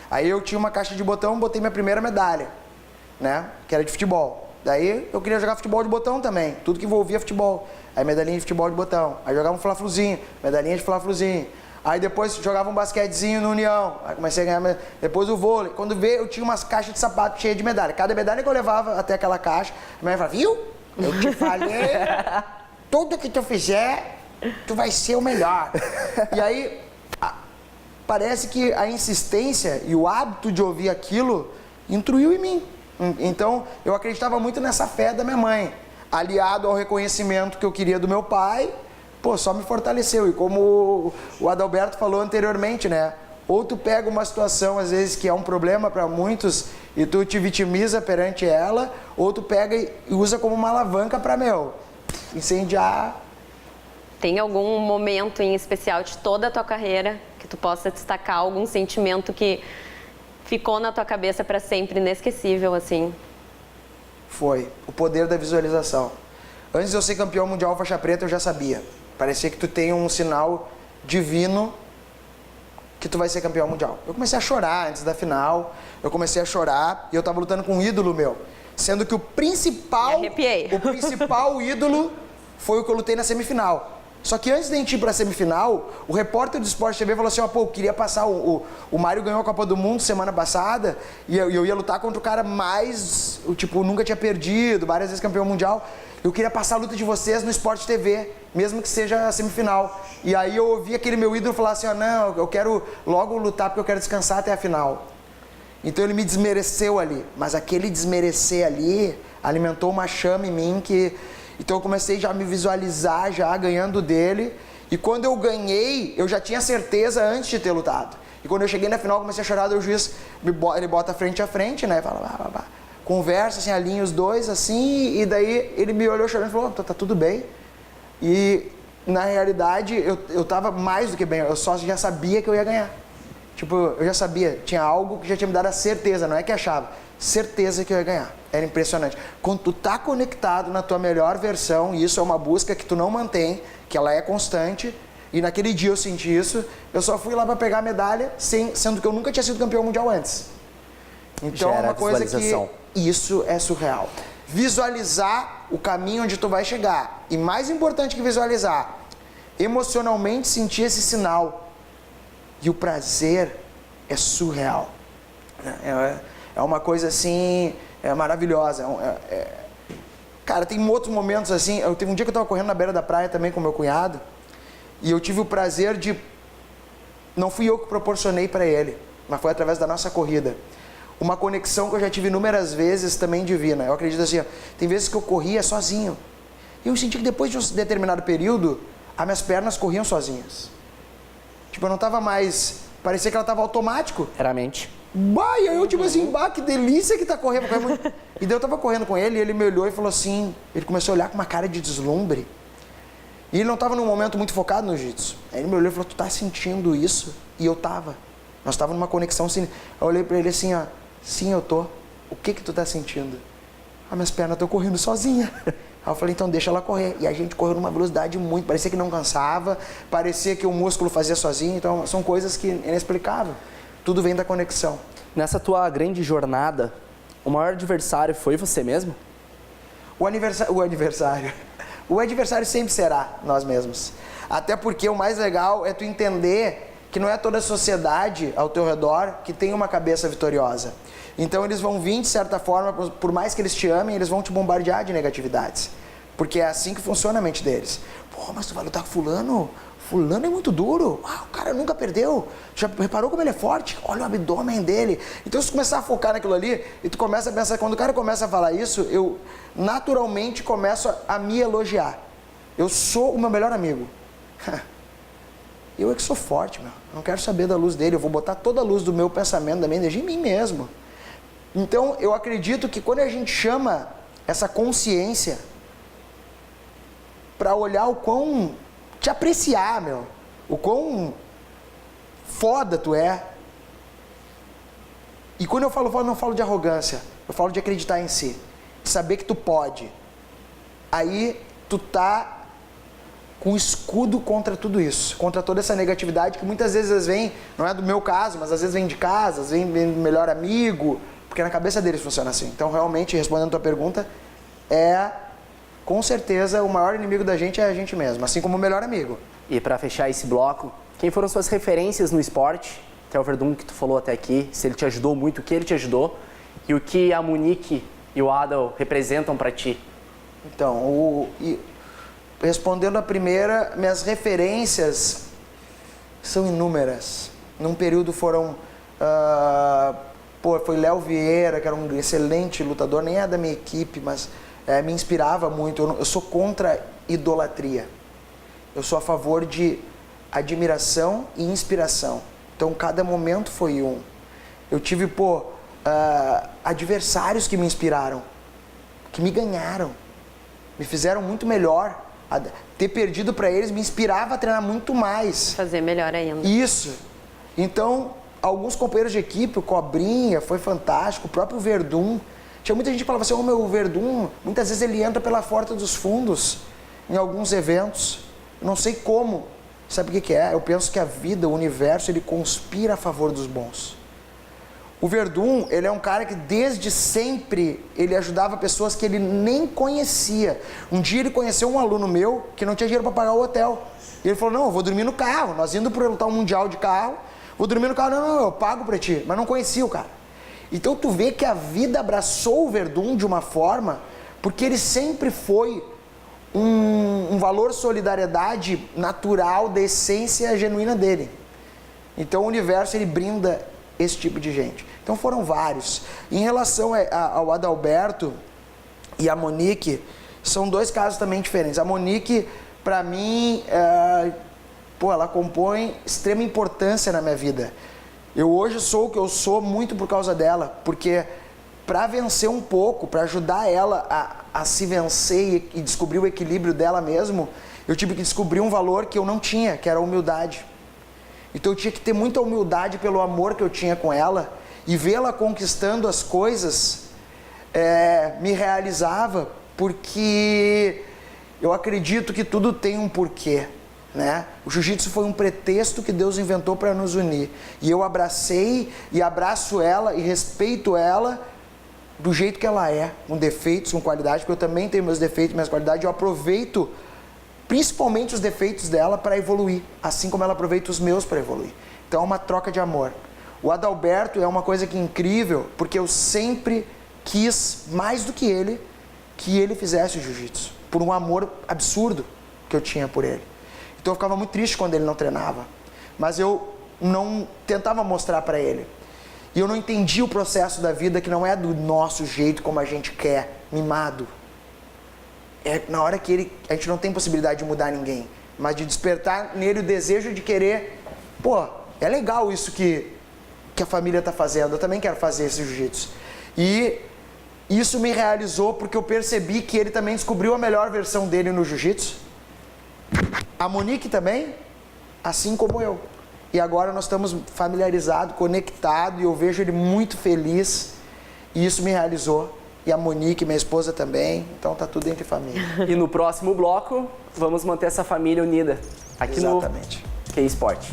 aí eu tinha uma caixa de botão, botei minha primeira medalha, né, que era de futebol. Daí eu queria jogar futebol de botão também, tudo que envolvia futebol. Aí medalhinha de futebol de botão, aí jogava um fla-fluzinho, medalhinha de fla-fluzinho. Aí depois jogava um basquetezinho no União, aí comecei a ganhar, depois o vôlei. Quando veio, eu tinha umas caixas de sapato cheias de medalha. Cada medalha que eu levava até aquela caixa, a minha mãe falava, viu? Eu te falei, tudo que tu fizer, tu vai ser o melhor. E aí, parece que a insistência e o hábito de ouvir aquilo intruiu em mim. Então, eu acreditava muito nessa fé da minha mãe, aliado ao reconhecimento que eu queria do meu pai, só me fortaleceu. E como o Adalberto falou anteriormente, né? Ou tu pega uma situação, às vezes, que é um problema para muitos e tu te vitimiza perante ela, ou tu pega e usa como uma alavanca para, incendiar. Tem algum momento em especial de toda a tua carreira que tu possa destacar, algum sentimento que ficou na tua cabeça para sempre, inesquecível, assim? Foi o poder da visualização. Antes de eu ser campeão mundial faixa preta, eu já sabia. Parecia que tu tem um sinal divino que tu vai ser campeão mundial. Eu comecei a chorar antes da final, e eu tava lutando com um ídolo meu. Sendo que o principal ídolo foi o que eu lutei na semifinal. Só que antes de a gente ir pra semifinal, o repórter do Sport TV falou assim, eu queria passar, o Mário ganhou a Copa do Mundo semana passada, e eu ia lutar contra o cara mais, nunca tinha perdido, várias vezes campeão mundial, eu queria passar a luta de vocês no Sport TV, mesmo que seja a semifinal. E aí eu ouvi aquele meu ídolo falar assim, não, eu quero logo lutar porque eu quero descansar até a final. Então ele me desmereceu ali, mas aquele desmerecer ali alimentou uma chama em mim que... Então eu comecei já a me visualizar, já ganhando dele. E quando eu ganhei, eu já tinha certeza antes de ter lutado. E quando eu cheguei na final, comecei a chorar, daí o juiz, ele bota frente a frente, né? Fala, conversa, assim, alinha os dois, assim. E daí ele me olhou chorando e falou, tá tudo bem. E na realidade, eu tava mais do que bem, eu só já sabia que eu ia ganhar. Eu já sabia, tinha algo que já tinha me dado a certeza, não é que achava. Certeza que eu ia ganhar. Era impressionante. Quando tu tá conectado na tua melhor versão, e isso é uma busca que tu não mantém, que ela é constante, e naquele dia eu senti isso, eu só fui lá para pegar a medalha, sendo que eu nunca tinha sido campeão mundial antes. Então é uma coisa que isso é surreal. Visualizar o caminho onde tu vai chegar. E mais importante que visualizar, emocionalmente sentir esse sinal. E o prazer é surreal. É uma coisa assim, maravilhosa. Cara, tem outros momentos assim. Teve um dia que eu estava correndo na beira da praia também com meu cunhado. E eu tive o prazer de... Não fui eu que proporcionei para ele, mas foi através da nossa corrida. Uma conexão que eu já tive inúmeras vezes também divina. Eu acredito assim, tem vezes que eu corria sozinho. E eu senti que depois de um determinado período, as minhas pernas corriam sozinhas. Eu não estava mais... Parecia que ela estava automático. Era a mente. Bah, e aí eu tipo assim, bah, que delícia que tá correndo. E daí eu tava correndo com ele e ele me olhou e falou assim, ele começou a olhar com uma cara de deslumbre. E ele não tava num momento muito focado no jiu-jitsu. Aí ele me olhou e falou, tu tá sentindo isso? E eu tava. Nós tava numa conexão assim. Eu olhei pra ele assim, ó, sim, eu tô. O que tu tá sentindo? Ah, minhas pernas estão correndo sozinha. Aí eu falei, então deixa ela correr. E a gente correu numa velocidade muito, parecia que não cansava, parecia que o músculo fazia sozinho. Então são coisas que é inexplicável. Tudo vem da conexão. Nessa tua grande jornada, o maior adversário foi você mesmo? O adversário sempre será nós mesmos. Até porque o mais legal é tu entender que não é toda a sociedade ao teu redor que tem uma cabeça vitoriosa. Então eles vão vir, de certa forma, por mais que eles te amem, eles vão te bombardear de negatividades. Porque é assim que funciona a mente deles. Pô, mas tu vai lutar com fulano? Fulano é muito duro. Ah, o cara nunca perdeu. Já reparou como ele é forte? Olha o abdômen dele. Então se tu começar a focar naquilo ali, e tu começa a pensar, quando o cara começa a falar isso, eu naturalmente começo a me elogiar. Eu sou o meu melhor amigo. Eu é que sou forte, meu. Eu não quero saber da luz dele. Eu vou botar toda a luz do meu pensamento, da minha energia em mim mesmo. Então, eu acredito que quando a gente chama essa consciência para olhar o quão... te apreciar, meu. O quão foda tu é. E quando eu falo foda, não falo de arrogância. Eu falo de acreditar em si. De saber que tu pode. Aí, tu tá com escudo contra tudo isso. Contra toda essa negatividade que muitas vezes vem, não é do meu caso, mas às vezes vem de casa, às vezes vem do melhor amigo... Porque na cabeça deles funciona assim. Então, realmente, respondendo a tua pergunta, com certeza, o maior inimigo da gente é a gente mesmo, assim como o melhor amigo. E para fechar esse bloco, quem foram suas referências no esporte? Que é o Verdun que tu falou até aqui, se ele te ajudou muito, o que ele te ajudou e o que a Monique e o Adal representam para ti? Então, respondendo a primeira, minhas referências são inúmeras. Num período foram... foi Léo Vieira, que era um excelente lutador, nem é da minha equipe, mas me inspirava muito. Eu sou contra idolatria. Eu sou a favor de admiração e inspiração. Então, cada momento foi um. Eu tive, adversários que me inspiraram, que me ganharam, me fizeram muito melhor. Ter perdido para eles me inspirava a treinar muito mais. Fazer melhor ainda. Isso. Então... alguns companheiros de equipe, o Cobrinha, foi fantástico, o próprio Verdun. Tinha muita gente que falava assim, o Verdun, muitas vezes ele entra pela porta dos fundos em alguns eventos. Não sei como. Sabe o que é? Eu penso que a vida, o universo, ele conspira a favor dos bons. O Verdun, ele é um cara que desde sempre ele ajudava pessoas que ele nem conhecia. Um dia ele conheceu um aluno meu que não tinha dinheiro para pagar o hotel. E ele falou, não, eu vou dormir no carro. Nós indo para lutar um mundial de carro, vou dormir no carro, não, eu pago pra ti. Mas não conhecia o cara. Então tu vê que a vida abraçou o Verdun de uma forma, porque ele sempre foi um valor solidariedade natural da essência genuína dele. Então o universo, ele brinda esse tipo de gente. Então foram vários. Em relação ao Adalberto e a Monique, são dois casos também diferentes. A Monique, pra mim... ela compõe extrema importância na minha vida. Eu hoje sou o que eu sou muito por causa dela, porque para vencer um pouco, para ajudar ela a se vencer e descobrir o equilíbrio dela mesmo, eu tive que descobrir um valor que eu não tinha, que era a humildade. Então eu tinha que ter muita humildade pelo amor que eu tinha com ela e vê-la conquistando as coisas me realizava, porque eu acredito que tudo tem um porquê. Né? O jiu-jitsu foi um pretexto que Deus inventou para nos unir. E eu abracei e abraço ela e respeito ela do jeito que ela é, com defeitos, com qualidade, porque eu também tenho meus defeitos, minhas qualidades. Eu aproveito principalmente os defeitos dela para evoluir, assim como ela aproveita os meus para evoluir. Então é uma troca de amor. O Adalberto é uma coisa que é incrível, porque eu sempre quis, mais do que ele fizesse o jiu-jitsu, por um amor absurdo que eu tinha por ele. Então eu ficava muito triste quando ele não treinava, mas eu não tentava mostrar para ele. E eu não entendia o processo da vida, que não é do nosso jeito, como a gente quer, mimado. É na hora que a gente não tem possibilidade de mudar ninguém, mas de despertar nele o desejo de querer, é legal isso que que a família está fazendo, eu também quero fazer esse jiu-jitsu. E isso me realizou porque eu percebi que ele também descobriu a melhor versão dele no jiu-jitsu. A Monique também, assim como eu. E agora nós estamos familiarizados, conectados, e eu vejo ele muito feliz. E isso me realizou. E a Monique, minha esposa também. Então tá tudo entre família. E no próximo bloco, vamos manter essa família unida aqui Exatamente. no QI Sport.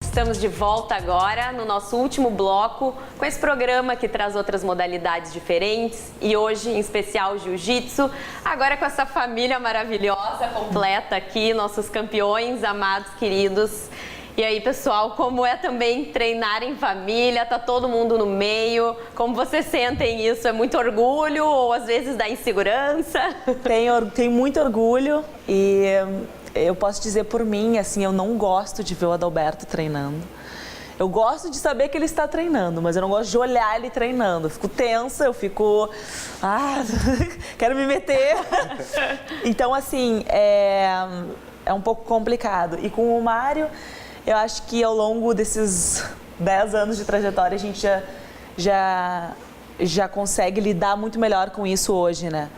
Estamos de volta agora no nosso último bloco com esse programa que traz outras modalidades diferentes e hoje em especial jiu-jitsu, agora com essa família maravilhosa, completa aqui, nossos campeões, amados, queridos. E aí, pessoal, como é também treinar em família, tá todo mundo no meio, como vocês sentem isso? É muito orgulho ou às vezes dá insegurança? Tenho muito orgulho e eu posso dizer por mim, assim, eu não gosto de ver o Adalberto treinando. Eu gosto de saber que ele está treinando, mas eu não gosto de olhar ele treinando. Eu fico tensa, eu fico... quero me meter. Então, assim, é um pouco complicado. E com o Mário, eu acho que ao longo desses 10 anos de trajetória, a gente já consegue lidar muito melhor com isso hoje, né?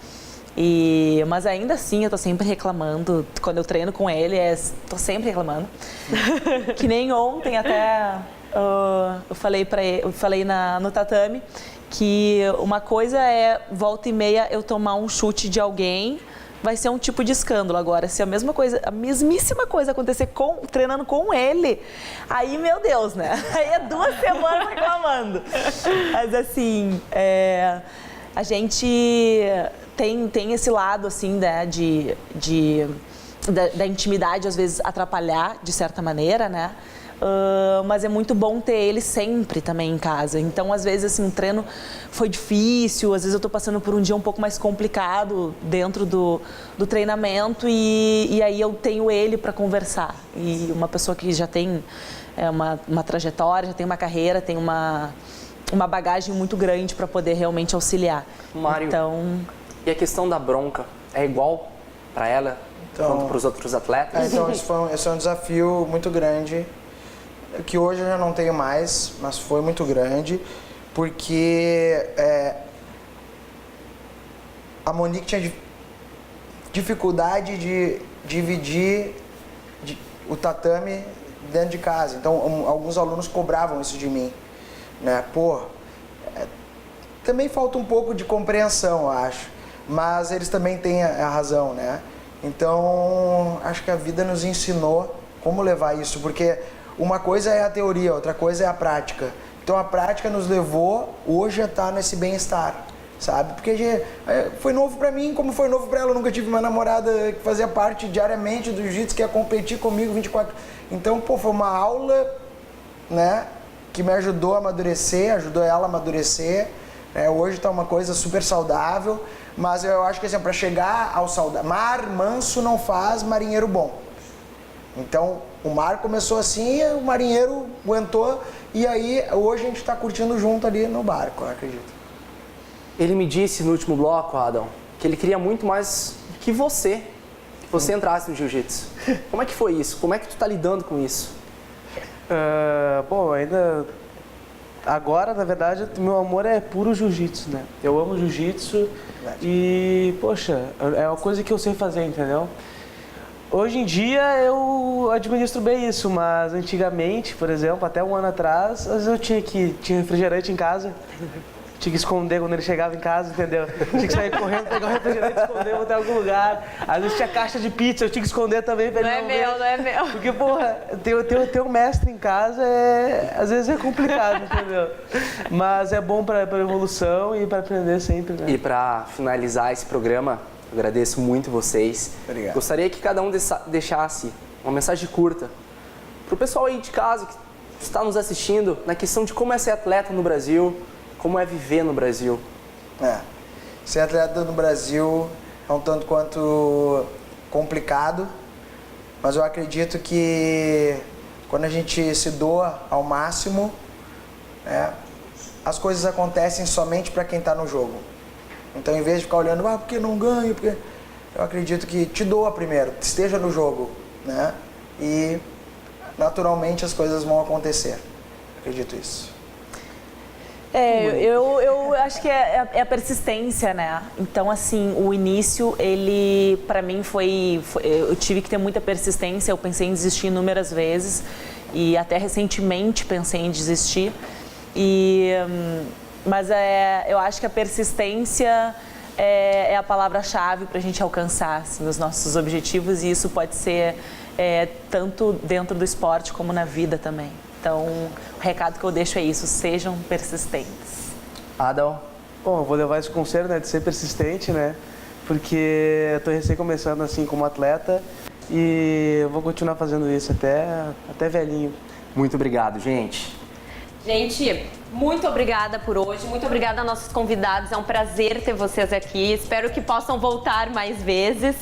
Mas ainda assim, eu tô sempre reclamando. Quando eu treino com ele, tô sempre reclamando. Que nem ontem até eu falei no tatame que uma coisa é volta e meia eu tomar um chute de alguém, vai ser um tipo de escândalo. Agora, se a mesmíssima coisa acontecer treinando com ele, aí, meu Deus, né? Aí é 2 semanas reclamando. Mas assim, a gente tem esse lado, assim, né, da intimidade, às vezes, atrapalhar, de certa maneira, né? Mas é muito bom ter ele sempre também em casa. Então, às vezes, assim, o treino foi difícil, às vezes eu tô passando por um dia um pouco mais complicado dentro do treinamento e aí eu tenho ele para conversar. E uma pessoa que já tem uma trajetória, já tem uma carreira, tem uma bagagem muito grande para poder realmente auxiliar. Mário, então... e a questão da bronca é igual para ela quanto para os outros atletas? Então, esse é um desafio muito grande, que hoje eu já não tenho mais, mas foi muito grande, porque a Monique tinha dificuldade de dividir o tatame dentro de casa. Então, alguns alunos cobravam isso de mim, né? Também falta um pouco de compreensão, eu acho, mas eles também têm a razão, né? Então, acho que a vida nos ensinou como levar isso, porque uma coisa é a teoria, outra coisa é a prática. Então, a prática nos levou hoje a estar nesse bem-estar, sabe? Porque foi novo pra mim, como foi novo pra ela. Eu nunca tive uma namorada que fazia parte diariamente do jiu-jitsu, que ia competir comigo 24. Então, foi uma aula, né, que me ajudou a amadurecer, ajudou ela a amadurecer. Hoje tá uma coisa super saudável, mas eu acho que, assim, para chegar ao saudável, mar manso não faz marinheiro bom. Então, o mar começou assim, o marinheiro aguentou, e aí hoje a gente está curtindo junto ali no barco, eu acredito. Ele me disse no último bloco, Adam, que ele queria muito mais que você entrasse no jiu-jitsu. Como é que foi isso? Como é que tu tá lidando com isso? Bom, ainda... Agora, na verdade, meu amor é puro jiu-jitsu, né? Eu amo jiu-jitsu e, poxa, é uma coisa que eu sei fazer, entendeu? Hoje em dia eu administro bem isso, mas antigamente, por exemplo, até um ano atrás, às vezes eu tinha refrigerante em casa, tinha que esconder quando ele chegava em casa, entendeu? Tinha que sair correndo, pegar o refrigerante e esconder, botar em algum lugar. Às vezes tinha caixa de pizza, eu tinha que esconder também pra ele não é meu. Porque, porra, ter um mestre em casa às vezes é complicado, entendeu? Mas é bom pra evolução e pra aprender sempre, né? E para finalizar esse programa, eu agradeço muito vocês. Obrigado. Gostaria que cada um deixasse uma mensagem curta pro pessoal aí de casa que está nos assistindo na questão de como é ser atleta no Brasil, como é viver no Brasil. Ser atleta no Brasil é um tanto quanto complicado, mas eu acredito que quando a gente se doa ao máximo, as coisas acontecem somente para quem está no jogo. Então, em vez de ficar olhando, porque não ganho, porque... Eu acredito que te doa primeiro, esteja no jogo, né? e naturalmente as coisas vão acontecer. Acredito isso. Eu acho que é a persistência, né? Então, assim, o início, ele, pra mim, eu tive que ter muita persistência. Eu pensei em desistir inúmeras vezes e até recentemente pensei em desistir. Mas eu acho que a persistência é a palavra-chave pra gente alcançar assim, os nossos objetivos, e isso pode ser tanto dentro do esporte como na vida também. Então, o recado que eu deixo é isso, sejam persistentes. Adal? Bom, eu vou levar esse conselho, né, de ser persistente, né? Porque eu tô recém começando assim como atleta e eu vou continuar fazendo isso até velhinho. Muito obrigado, gente. Gente, muito obrigada por hoje, muito obrigada aos nossos convidados, é um prazer ter vocês aqui, espero que possam voltar mais vezes.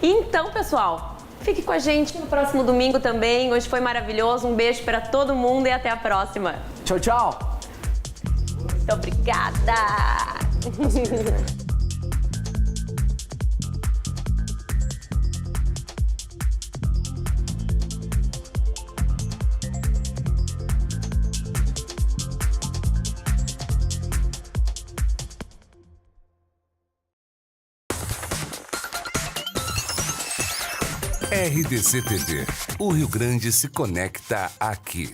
E então, pessoal, fique com a gente no próximo domingo também, hoje foi maravilhoso, um beijo para todo mundo e até a próxima. Tchau, tchau. Muito obrigada! RDC TV. O Rio Grande se conecta aqui.